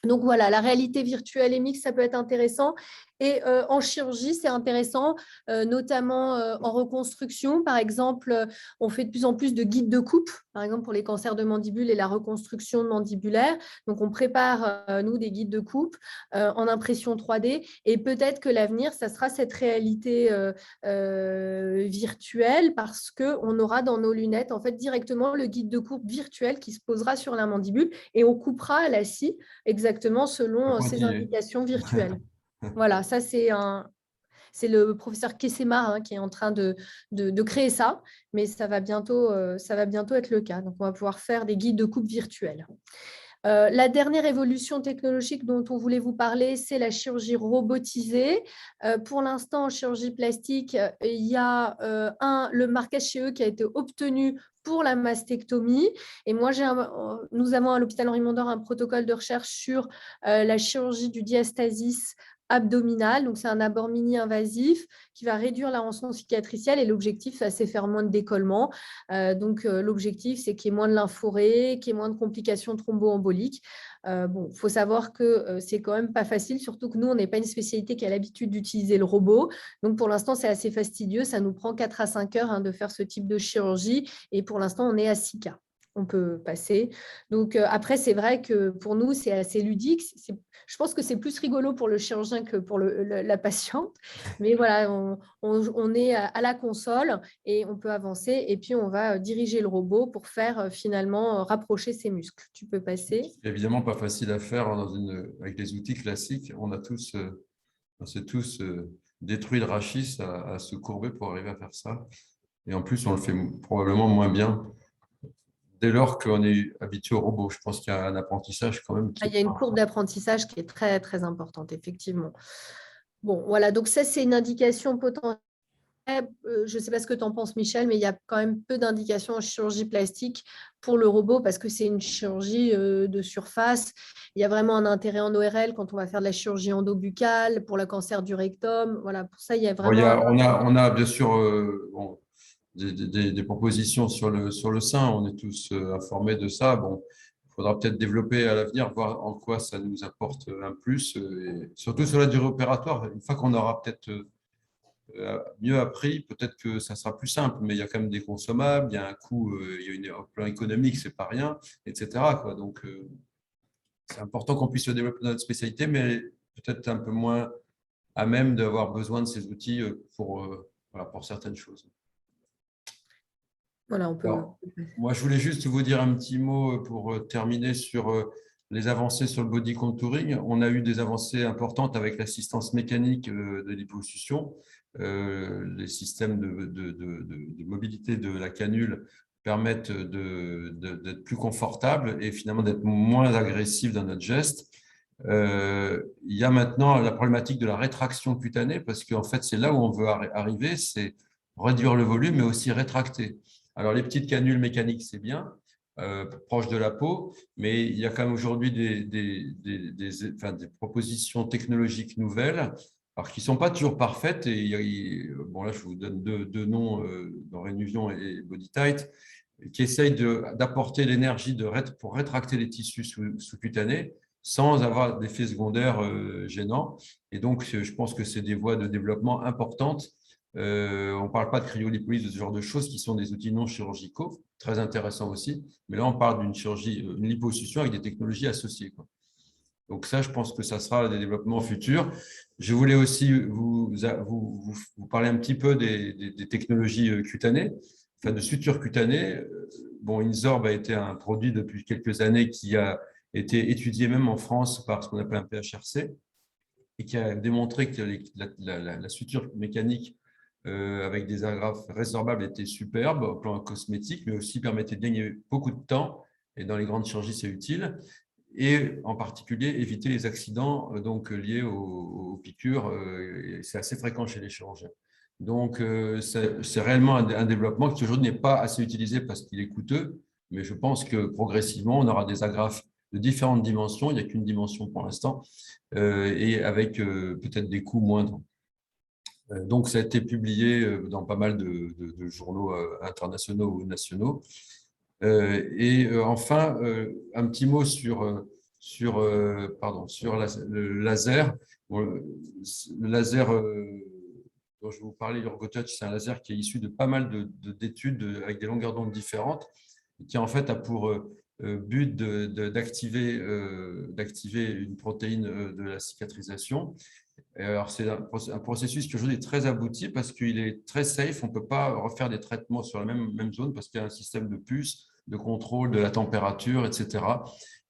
Donc voilà, la réalité virtuelle et mixte, ça peut être intéressant. Et en chirurgie, c'est intéressant, notamment en reconstruction. Par exemple, on fait de plus en plus de guides de coupe, par exemple pour les cancers de mandibule et la reconstruction mandibulaire. Donc, on prépare, nous, des guides de coupe en impression 3D. Et peut-être que l'avenir, ça sera cette réalité virtuelle parce qu'on aura dans nos lunettes, en fait, directement le guide de coupe virtuel qui se posera sur la mandibule et on coupera à la scie exactement Un selon ces pointillé. indications virtuelles. Voilà, ça c'est le professeur Kessemar qui est en train de créer ça, mais ça va bientôt être le cas. Donc, on va pouvoir faire des guides de coupe virtuels. La dernière évolution technologique dont on voulait vous parler, c'est la chirurgie robotisée. Pour l'instant, en chirurgie plastique, il y a le marquage CE qui a été obtenu pour la mastectomie. Et moi, nous avons à l'hôpital Henri Mondor un protocole de recherche sur la chirurgie du diastasis abdominale. Donc, c'est un abord mini-invasif qui va réduire la rançon cicatricielle. Et l'objectif, c'est faire moins de décollement. Donc, l'objectif, c'est qu'il y ait moins de lymphorées, qu'il y ait moins de complications thromboemboliques. Bon, il faut savoir que c'est quand même pas facile, surtout que nous, on n'est pas une spécialité qui a l'habitude d'utiliser le robot. Donc, pour l'instant, c'est assez fastidieux. Ça nous prend 4 à 5 heures de faire ce type de chirurgie. Et pour l'instant, on est à 6 cas. On peut passer. Donc, après, c'est vrai que pour nous, c'est assez ludique. Je pense que c'est plus rigolo pour le chirurgien que pour la patiente. Mais voilà, on est à la console et on peut avancer. Et puis, on va diriger le robot pour faire finalement rapprocher ses muscles. Tu peux passer. C'est évidemment pas facile à faire avec les outils classiques. On s'est tous détruit le rachis à se courber pour arriver à faire ça. Et en plus, on le fait probablement moins bien dès lors qu'on est habitué au robot. Je pense qu'il y a un apprentissage quand même qui Il y a une courbe d'apprentissage qui est très, très importante, effectivement. Bon, voilà. Donc, ça, c'est une indication potentielle. Je ne sais pas ce que tu en penses, Michel, mais il y a quand même peu d'indications en chirurgie plastique pour le robot parce que c'est une chirurgie de surface. Il y a vraiment un intérêt en ORL quand on va faire de la chirurgie endobuccale, pour le cancer du rectum. Voilà, pour ça, il y a Bon, vraiment un… on a bien sûr des propositions sur le sein. On est tous informés de ça. Bon, il faudra peut-être développer à l'avenir, voir en quoi ça nous apporte un plus, et surtout sur la durée opératoire. Une fois qu'on aura peut-être mieux appris, peut-être que ça sera plus simple, mais il y a quand même des consommables, il y a un coût, il y a un plan économique, c'est pas rien, etc., quoi. Donc, c'est important qu'on puisse se développer dans notre spécialité, mais peut-être un peu moins à même d'avoir besoin de ces outils voilà, pour certaines choses. Voilà, on peut… Alors, moi, je voulais juste vous dire un petit mot pour terminer sur les avancées sur le body contouring. On a eu des avancées importantes avec l'assistance mécanique de liposuction. Les systèmes de mobilité de la canule permettent d'être plus confortables et finalement d'être moins agressifs dans notre geste. Il y a maintenant la problématique de la rétraction cutanée parce qu'en fait, c'est là où on veut arriver, c'est réduire le volume mais aussi rétracter. Alors, les petites canules mécaniques, c'est bien, proche de la peau, mais il y a quand même aujourd'hui des propositions technologiques nouvelles, alors qui ne sont pas toujours parfaites. Bon, là, je vous donne deux noms dans Renuvion et BodyTite, qui essayent d'apporter l'énergie pour rétracter les tissus sous-cutanés sans avoir d'effets secondaires gênants. Et donc, je pense que c'est des voies de développement importantes. On ne parle pas de cryolipolyse, de ce genre de choses qui sont des outils non chirurgicaux, très intéressants aussi. Mais là, on parle d'une chirurgie, une liposuction avec des technologies associées, quoi. Donc ça, je pense que ça sera des développements futurs. Je voulais aussi vous parler un petit peu des technologies cutanées, enfin de suture cutanée. Bon, Insorb a été un produit depuis quelques années qui a été étudié même en France par ce qu'on appelle un PHRC et qui a démontré que la suture mécanique avec des agrafes résorbables était superbe au plan cosmétique, mais aussi permettait de gagner beaucoup de temps. Et dans les grandes chirurgies, c'est utile. Et en particulier, éviter les accidents donc, liés aux piqûres. C'est assez fréquent chez les chirurgiens. Donc, c'est réellement un développement qui aujourd'hui n'est pas assez utilisé parce qu'il est coûteux, mais je pense que progressivement, on aura des agrafes de différentes dimensions. Il n'y a qu'une dimension pour l'instant, et avec peut-être des coûts moindres. Donc, ça a été publié dans pas mal de journaux internationaux ou nationaux. Enfin, un petit mot sur le laser. Bon, le laser dont je vous parlais, l'ErgoTouch, c'est un laser qui est issu de pas mal d'études avec des longueurs d'onde différentes, qui en fait a pour but d'activer une protéine de la cicatrisation. Alors, c'est un processus qui aujourd'hui est très abouti parce qu'il est très safe. On ne peut pas refaire des traitements sur la même zone parce qu'il y a un système de puce, de contrôle de la température, etc.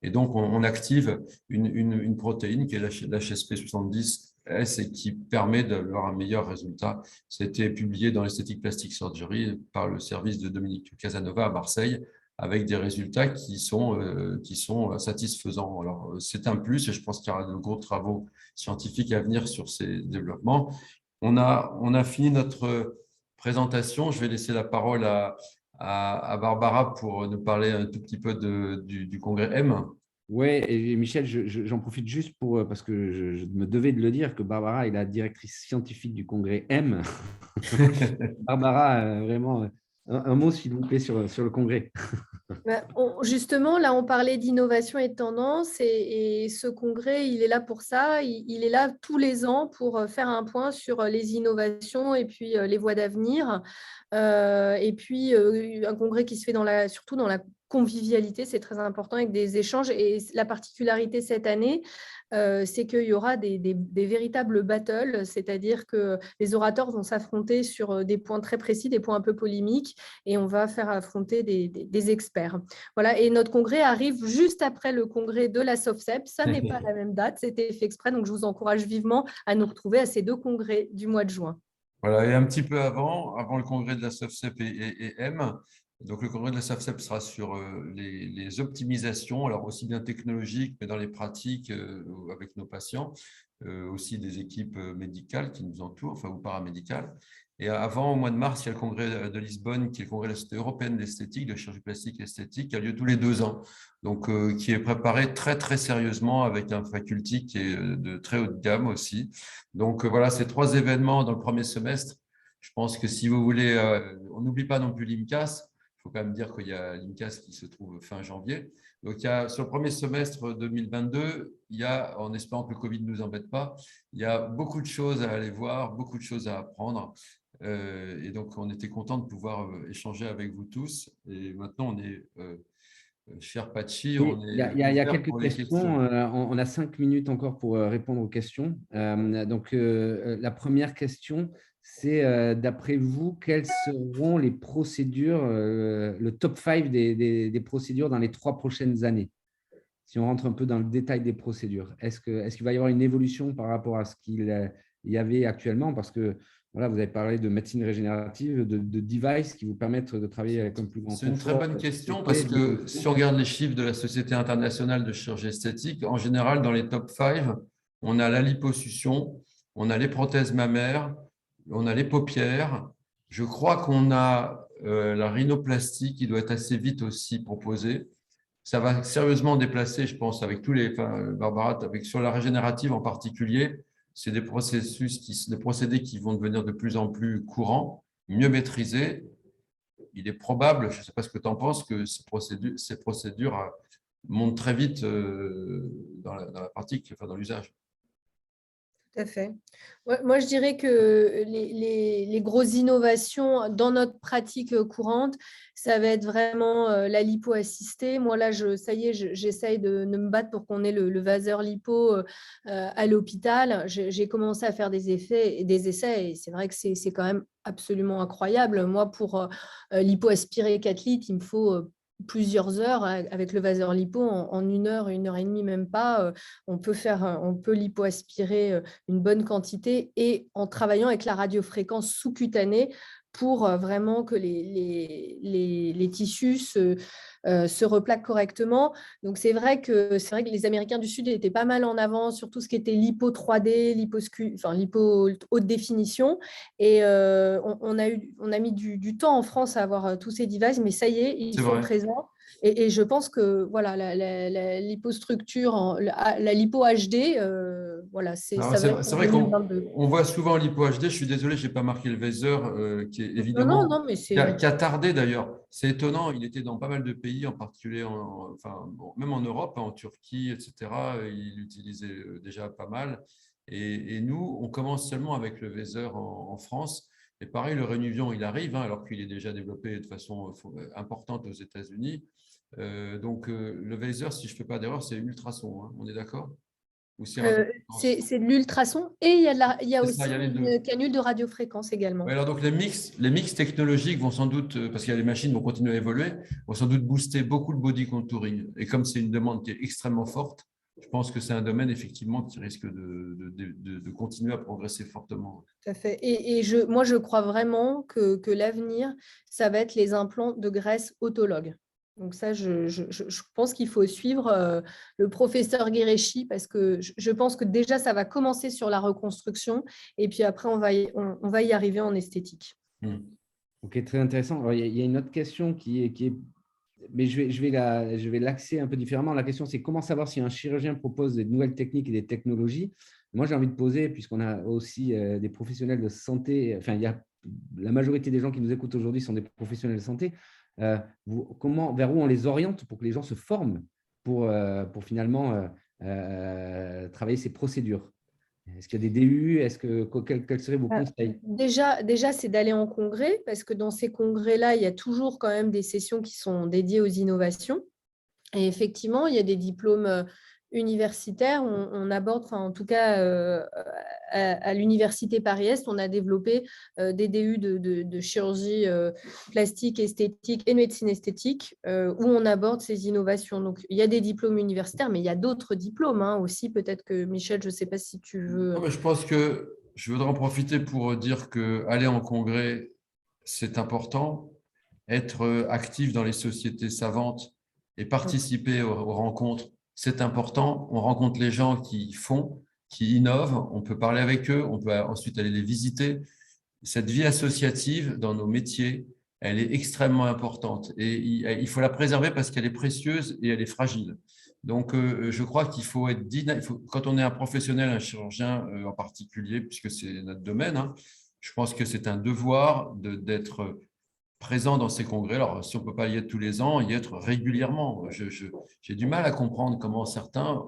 Et donc, on active une protéine qui est l'HSP70S et qui permet d'avoir un meilleur résultat. C'était publié dans l'Aesthetic Plastic Surgery par le service de Dominique Casanova à Marseille, avec des résultats qui sont satisfaisants. Alors, c'est un plus et je pense qu'il y aura de gros travaux scientifiques à venir sur ces développements. On a fini notre présentation. Je vais laisser la parole à Barbara pour nous parler un tout petit peu du congrès M. Oui, et Michel, j'en profite juste parce que je me devais de le dire, que Barbara est la directrice scientifique du congrès M. Barbara, vraiment, un mot, s'il vous plaît, sur le congrès. Justement, là, on parlait d'innovation et de tendance et ce congrès, il est là pour ça. Il est là tous les ans pour faire un point sur les innovations et puis les voies d'avenir. Et puis, un congrès qui se fait surtout dans la convivialité, c'est très important, avec des échanges. Et la particularité cette année, c'est qu'il y aura des véritables battles, c'est-à-dire que les orateurs vont s'affronter sur des points très précis, des points un peu polémiques, et on va faire affronter des experts. Voilà, et notre congrès arrive juste après le congrès de la SOFCEP. Ça n'est pas la même date, c'était fait exprès, donc je vous encourage vivement à nous retrouver à ces deux congrès du mois de juin. Voilà, et un petit peu avant le congrès de la SOFCEP et M. Donc, le congrès de la SOFCEP sera sur les optimisations, alors aussi bien technologiques, mais dans les pratiques avec nos patients, aussi des équipes médicales qui nous entourent, enfin, ou paramédicales. Et avant, au mois de mars, il y a le congrès de Lisbonne, qui est le congrès de la Société européenne d'esthétique, de chirurgie plastique et esthétique, qui a lieu tous les 2 ans, donc qui est préparé très, très sérieusement avec un faculty qui est de très haut de gamme aussi. Donc, voilà, ces 3 événements dans le premier semestre. Je pense que si vous voulez, on n'oublie pas non plus l'IMCAS. Il faut quand même dire qu'il y a l'IMCAS qui se trouve fin janvier. Donc, sur le premier semestre 2022, en espérant que le Covid ne nous embête pas, il y a beaucoup de choses à aller voir, beaucoup de choses à apprendre. Et donc, on était content de pouvoir échanger avec vous tous. Et maintenant, on est, cher Patchy, Oui, on est il y a ouvert quelques pour les questions. On a 5 minutes encore pour répondre aux questions. Donc, la première question, c'est d'après vous, quelles seront les procédures, le top 5 des procédures dans les 3 prochaines années? Si on rentre un peu dans le détail des procédures, est-ce qu'il va y avoir une évolution par rapport à ce qu'il y avait actuellement? Parce que voilà, vous avez parlé de médecine régénérative, de devices qui vous permettent de travailler avec un plus grand confort. C'est une très bonne question parce que si on regarde les chiffres de la Société internationale de chirurgie esthétique, en général, dans les top 5, on a la liposuction, on a les prothèses mammaires, on a les paupières. Je crois qu'on a la rhinoplastie qui doit être assez vite aussi proposée. Ça va sérieusement déplacer, je pense, avec tous les, enfin, Barbara, sur la régénérative en particulier, c'est des des procédés qui vont devenir de plus en plus courants, mieux maîtrisés. Il est probable, je ne sais pas ce que tu en penses, que ces procédures montent très vite dans la pratique, enfin dans l'usage. Tout à fait. Ouais, moi, je dirais que les grosses innovations dans notre pratique courante, ça va être vraiment la lipo assistée. Moi, là, ça y est, j'essaye de me battre pour qu'on ait le vaseur lipo à l'hôpital. J'ai commencé à faire des essais et c'est vrai que c'est quand même absolument incroyable. Moi, pour lipo aspirer 4 litres, il me faut plusieurs heures avec le vaseur lipo en 1 heure, 1 heure et demie, même pas. On peut lipoaspirer une bonne quantité et en travaillant avec la radiofréquence sous-cutanée pour vraiment que les tissus se replaquent correctement. Donc, c'est vrai que les Américains du Sud étaient pas mal en avant sur tout ce qui était lipo 3D, lipo haute définition. Et on a mis du temps en France à avoir tous ces devices, mais ça y est, ils C'est sont vrai. présents. Et je pense que voilà, la lipostructure, la lipo HD, voilà, Alors, ça va être c'est pour vrai 2022. qu'on voit souvent l'hypo HD. Je suis désolé, je n'ai pas marqué le Vaser, qui est Non, non, évidemment, non, mais c'est… qui a tardé d'ailleurs. C'est étonnant, il était dans pas mal de pays, en particulier, enfin, bon, même en Europe, en Turquie, etc. Il l'utilisait déjà pas mal. Et nous, on commence seulement avec le Vaser en France. Et pareil, le Renuvion, il arrive, hein, alors qu'il est déjà développé de façon importante aux États-Unis. Donc, le Vaser, si je ne fais pas d'erreur, c'est ultrason, hein, on est d'accord? Ou c'est radiofréquence? C'est de l'ultrason et il y a C'est ça, il aussi y a les deux. une canule de radiofréquence Ouais, également. alors donc les mix technologiques vont sans doute, parce que les machines vont continuer à évoluer, vont sans doute booster beaucoup le body contouring. Et comme c'est une demande qui est extrêmement forte, je pense que c'est un domaine effectivement qui risque de continuer à progresser fortement. Tout à fait. Et moi, je crois vraiment que l'avenir, ça va être les implants de graisse autologue. Donc ça, je pense qu'il faut suivre le professeur Guéréchi parce que je pense que déjà, ça va commencer sur la reconstruction et puis après, on va y arriver en esthétique. Ok, très intéressant. Alors, il y a une autre question mais je vais l'axer un peu différemment. La question, c'est comment savoir si un chirurgien propose des nouvelles techniques et des technologies. Moi, j'ai envie de poser, puisqu'on a aussi des professionnels de santé, enfin, la majorité des gens qui nous écoutent aujourd'hui sont des professionnels de santé. Vers où on les oriente pour que les gens se forment pour finalement travailler ces procédures? Est-ce qu'il y a des DU? Quels seraient vos conseils? Déjà, c'est d'aller en congrès parce que dans ces congrès-là, il y a toujours quand même des sessions qui sont dédiées aux innovations. Et effectivement, il y a des diplômes universitaires. On aborde, enfin, en tout cas, à l'université Paris-Est, on a développé des DU de chirurgie plastique, esthétique et de médecine esthétique où on aborde ces innovations. Donc, il y a des diplômes universitaires, mais il y a d'autres diplômes aussi. Peut-être que, Michel, je ne sais pas si tu veux… Non, mais je pense que je voudrais en profiter pour dire que aller en congrès, c'est important. Être actif dans les sociétés savantes et participer aux rencontres, c'est important. On rencontre les gens qui font, qui innovent. On peut parler avec eux. On peut ensuite aller les visiter. Cette vie associative dans nos métiers, elle est extrêmement importante et il faut la préserver parce qu'elle est précieuse et elle est fragile. Donc, je crois qu'il faut être quand on est un professionnel, un chirurgien en particulier, puisque c'est notre domaine, hein, je pense que c'est un devoir d'être présent dans ces congrès. Alors, si on ne peut pas y être tous les ans, y être régulièrement. J'ai du mal à comprendre comment certains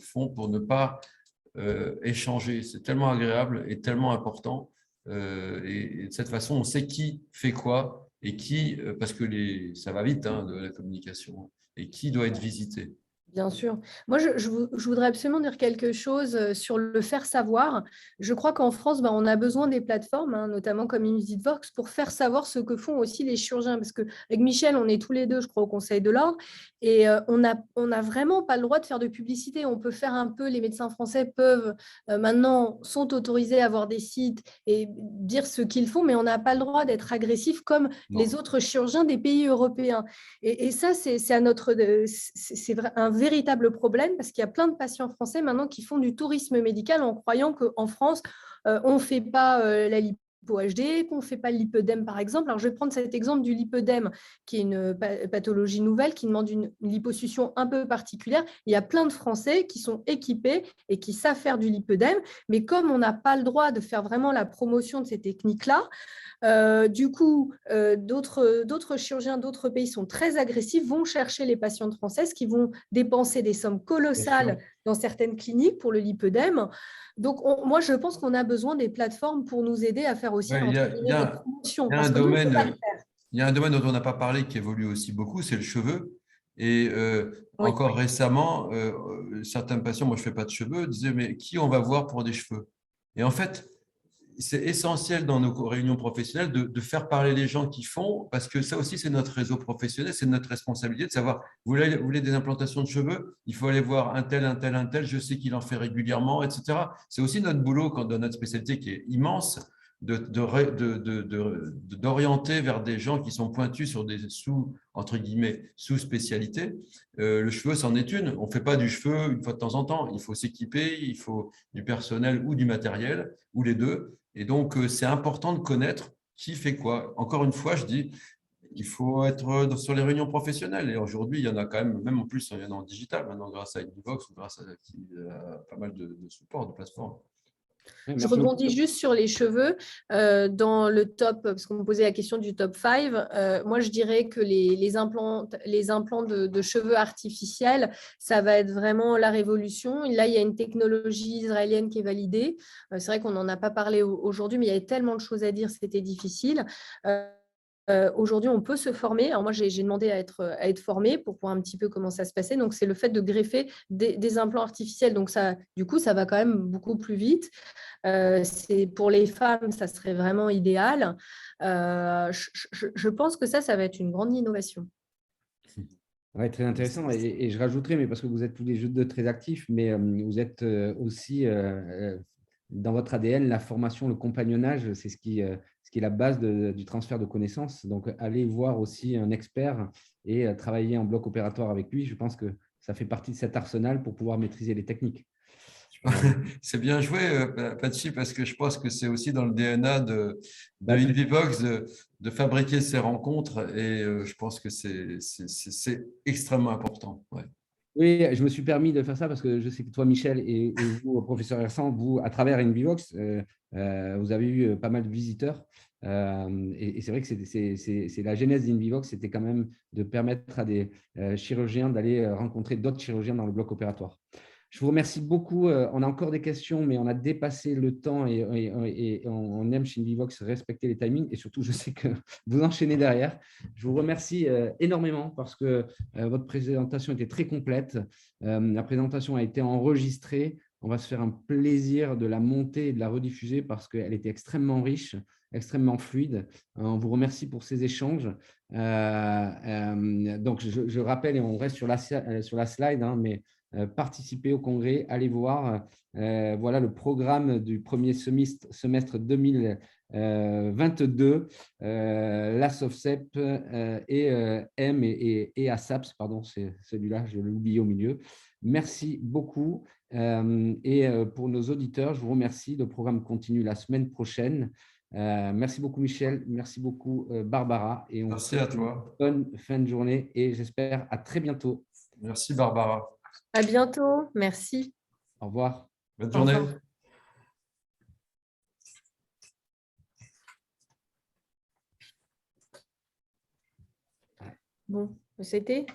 font pour ne pas échanger. C'est tellement agréable et tellement important. Et de cette façon, on sait qui fait quoi et parce que ça va vite, hein, de la communication, et qui doit être visité. Bien sûr. Moi, je voudrais absolument dire quelque chose sur le faire savoir. Je crois qu'en France, on a besoin des plateformes, notamment comme InVisitVox, pour faire savoir ce que font aussi les chirurgiens. Parce qu'avec Michel, on est tous les deux, je crois, au Conseil de l'Ordre, et on n'a vraiment pas le droit de faire de publicité. On peut faire un peu, les médecins français maintenant, sont autorisés à avoir des sites et dire ce qu'ils font, mais on n'a pas le droit d'être agressif comme les autres chirurgiens des pays européens. Et ça, c'est un véritable problème parce qu'il y a plein de patients français maintenant qui font du tourisme médical en croyant qu'en France, on ne fait pas la lipo lipo HD, qu'on ne fait pas le lipœdème, par exemple. Alors, je vais prendre cet exemple du lipœdème, qui est une pathologie nouvelle, qui demande une liposuction un peu particulière. Il y a plein de Français qui sont équipés et qui savent faire du lipœdème, mais comme on n'a pas le droit de faire vraiment la promotion de ces techniques-là, du coup, d'autres chirurgiens d'autres pays sont très agressifs, vont chercher les patientes françaises qui vont dépenser des sommes colossales dans certaines cliniques pour le lipœdème. Donc, moi, je pense qu'on a besoin des plateformes pour nous aider à faire aussi Ouais, des promotions. il y a Parce un que nous, on peut pas le domaine, faire. il y a un domaine dont on n'a pas parlé qui évolue aussi beaucoup, c'est le cheveu. Et Oui. encore récemment, certains patients, moi je ne fais pas de cheveux, disaient mais qui on va voir pour des cheveux? Et en fait, c'est essentiel dans nos réunions professionnelles de faire parler les gens qui font, parce que ça aussi, c'est notre réseau professionnel, c'est notre responsabilité de savoir, vous voulez des implantations de cheveux, il faut aller voir un tel, un tel, un tel, je sais qu'il en fait régulièrement, etc. C'est aussi notre boulot dans notre spécialité qui est immense, d'orienter vers des gens qui sont pointus sur des entre guillemets, sous-spécialités. Le cheveu, c'en est une. On ne fait pas du cheveu une fois de temps en temps. Il faut s'équiper, il faut du personnel ou du matériel, ou les deux. Et donc, c'est important de connaître qui fait quoi. Encore une fois, je dis, il faut être sur les réunions professionnelles. Et aujourd'hui, il y en a quand même en plus, il y en a en digital maintenant, grâce à Inbox ou grâce à pas mal de supports, de plateformes. Je Merci beaucoup. rebondis juste sur les cheveux. Dans le top, parce qu'on me posait la question du top 5, moi je dirais que les implants de cheveux artificiels, ça va être vraiment la révolution. Là, il y a une technologie israélienne qui est validée. C'est vrai qu'on n'en a pas parlé aujourd'hui, mais il y avait tellement de choses à dire, c'était difficile. Aujourd'hui, on peut se former. Alors moi, j'ai demandé à être formée pour voir un petit peu comment ça se passait. Donc, c'est le fait de greffer des implants artificiels. Donc, ça, du coup, ça va quand même beaucoup plus vite. Pour les femmes, ça serait vraiment idéal. Je pense que ça va être une grande innovation. Ouais, très intéressant. Et je rajouterai, mais parce que vous êtes tous les deux très actifs, mais vous êtes aussi dans votre ADN, la formation, le compagnonnage, c'est ce qui est la base du transfert de connaissances. Donc, allez voir aussi un expert et travailler en bloc opératoire avec lui. Je pense que ça fait partie de cet arsenal pour pouvoir maîtriser les techniques. C'est bien joué, Patsy, parce que je pense que c'est aussi dans le DNA de Bah, Invivox de fabriquer ces rencontres et je pense que c'est extrêmement important. Ouais. Oui, je me suis permis de faire ça parce que je sais que toi, Michel, et vous, professeur Hersan, vous, à travers Invivox, vous avez eu pas mal de visiteurs. Et c'est vrai que c'est la genèse d'Invivox, c'était quand même de permettre à des chirurgiens d'aller rencontrer d'autres chirurgiens dans le bloc opératoire. Je vous remercie beaucoup. On a encore des questions, mais on a dépassé le temps et on aime chez Invivox respecter les timings. Et surtout, je sais que vous enchaînez derrière. Je vous remercie énormément parce que votre présentation était très complète. La présentation a été enregistrée. On va se faire un plaisir de la monter et de la rediffuser parce qu'elle était extrêmement riche, extrêmement fluide. On vous remercie pour ces échanges. Donc, je rappelle, et on reste sur la slide, hein, mais participez au congrès, allez voir. Voilà le programme du premier semestre 2022. La SOFCEP et M et ASAPS, pardon, c'est celui-là, je l'ai oublié au milieu. Merci beaucoup. Et pour nos auditeurs, je vous remercie. Le programme continue la semaine prochaine. Merci beaucoup, Michel. Merci beaucoup, Barbara. Et on Merci à toi. bonne fin de journée et j'espère à très bientôt. Merci, Barbara. À bientôt. Merci. Au revoir. Bonne Au journée. revoir. Bon, c'était